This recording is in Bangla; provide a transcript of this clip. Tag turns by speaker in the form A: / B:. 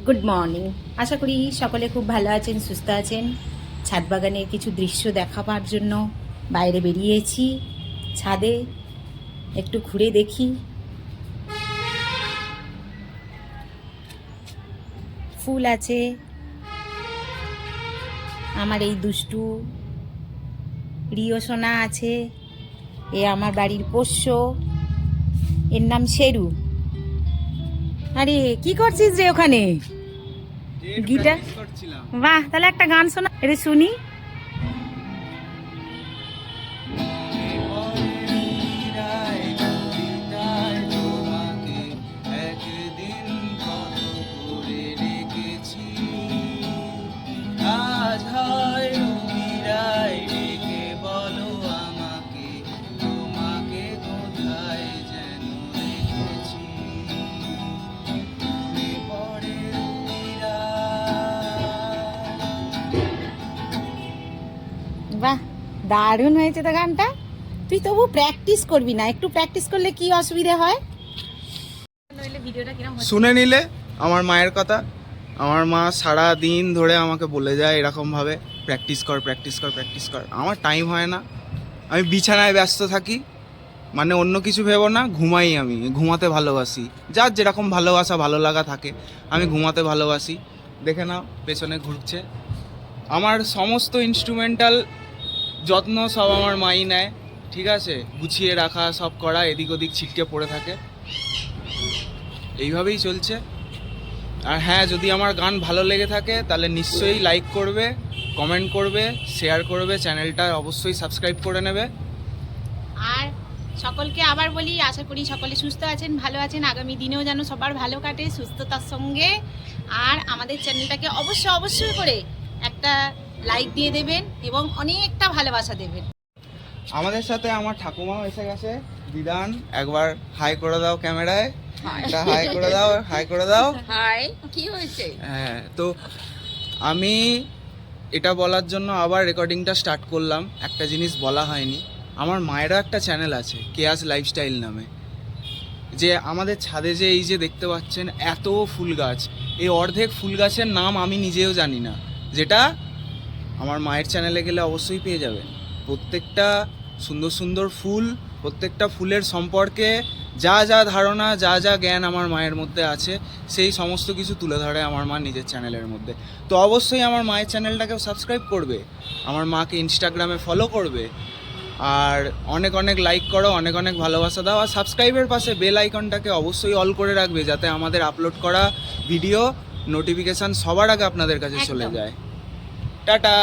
A: Good morning. আশা করি সকলে খুব ভালো আছেন, সুস্থ আছেন। ছাদ বাগানের কিছু দৃশ্য দেখাবার জন্য বাইরে বেরিয়েছি। ছাদে একটু ঘুরে দেখি। ফুল আছে। আমার এই দুষ্টু রিও সোনা আছে। এ আমার বাড়ির পোষ্য, এর নাম শেরু। আরে কি করছিস রে ওখানে? গিটার? বাহ, তাহলে একটা গান শোনা রে শুনি। বাহ, দারুণ হয়েছে তো গানটা। তুই তবু প্র্যাকটিস করবি না? একটু প্র্যাকটিস করলে কি অসুবিধা হয়?
B: শুনে নিলে আমার মায়ের কথা। আমার মা সারা দিন ধরে আমাকে বলে যায় এরকমভাবে, প্র্যাকটিস কর প্র্যাকটিস কর প্র্যাকটিস কর। আমার টাইম হয় না, আমি বিছানায় ব্যস্ত থাকি, মানে অন্য কিছু ভেবো না, ঘুমাই। আমি ঘুমাতে ভালোবাসি। যার যেরকম ভালোবাসা ভালো লাগা থাকে, আমি ঘুমাতে ভালোবাসি। দেখে নাও পেছনে ঘুরছে। আমার সমস্ত ইনস্ট্রুমেন্টাল যত্ন সব আমার মাই নেয়, ঠিক আছে? গুছিয়ে রাখা, সব করা, এদিক ওদিক ছিটকে পড়ে থাকে। এইভাবেই চলছে। আর হ্যাঁ, যদি আমার গান ভালো লেগে থাকে তাহলে নিশ্চয়ই লাইক করবে, কমেন্ট করবে, শেয়ার করবে, চ্যানেলটা অবশ্যই সাবস্ক্রাইব করে নেবে।
A: আর সকলকে আবার বলি, আশা করি সকলে সুস্থ আছেন, ভালো আছেন। আগামী দিনেও যেন সবার ভালো কাটে সুস্থতার সঙ্গে। আর আমাদের চ্যানেলটাকে অবশ্যই করে একটা লাইক দিয়ে দেবেন এবং অনেকটা ভালোবাসা দেবেন।
B: আমাদের সাথে আমার ঠাকুমাও এসে গেছে। দিদান, একবার হাই করে দাও ক্যামেরায়। একটা হাই করে দাও, হাই করে দাও।
A: হাই, কি হয়েছে?
B: হ্যাঁ, তো আমি এটা বলার জন্য আবার রেকর্ডিংটা স্টার্ট করলাম। একটা জিনিস বলা হয়নি, আমার মায়েরও একটা চ্যানেল আছে, কেয়াস লাইফস্টাইল নামে। যে আমাদের ছাদে যে এই যে দেখতে পাচ্ছেন এত ফুল গাছ, এই অর্ধেক ফুল গাছের নাম আমি নিজেও জানি না, যেটা আমার মায়ের চ্যানেলে গেলে অবশ্যই পেয়ে যাবেন। প্রত্যেকটা সুন্দর সুন্দর ফুল, প্রত্যেকটা ফুলের সম্পর্কে যা যা ধারণা, যা যা জ্ঞান আমার মায়ের মধ্যে আছে, সেই সমস্ত কিছু তুলে ধরে আমার মা নিজের চ্যানেলের মধ্যে। তো অবশ্যই আমার মায়ের চ্যানেলটাকেও সাবস্ক্রাইব করবে, আমার মাকে ইনস্টাগ্রামে ফলো করবে, আর অনেক অনেক লাইক করো, অনেক অনেক ভালোবাসা দাও। আর সাবস্ক্রাইবের পাশে বেল আইকনটাকে অবশ্যই অল করে রাখবে, যাতে আমাদের আপলোড করা ভিডিও নোটিফিকেশান সবার আগে আপনাদের কাছে চলে যায়। টাটা।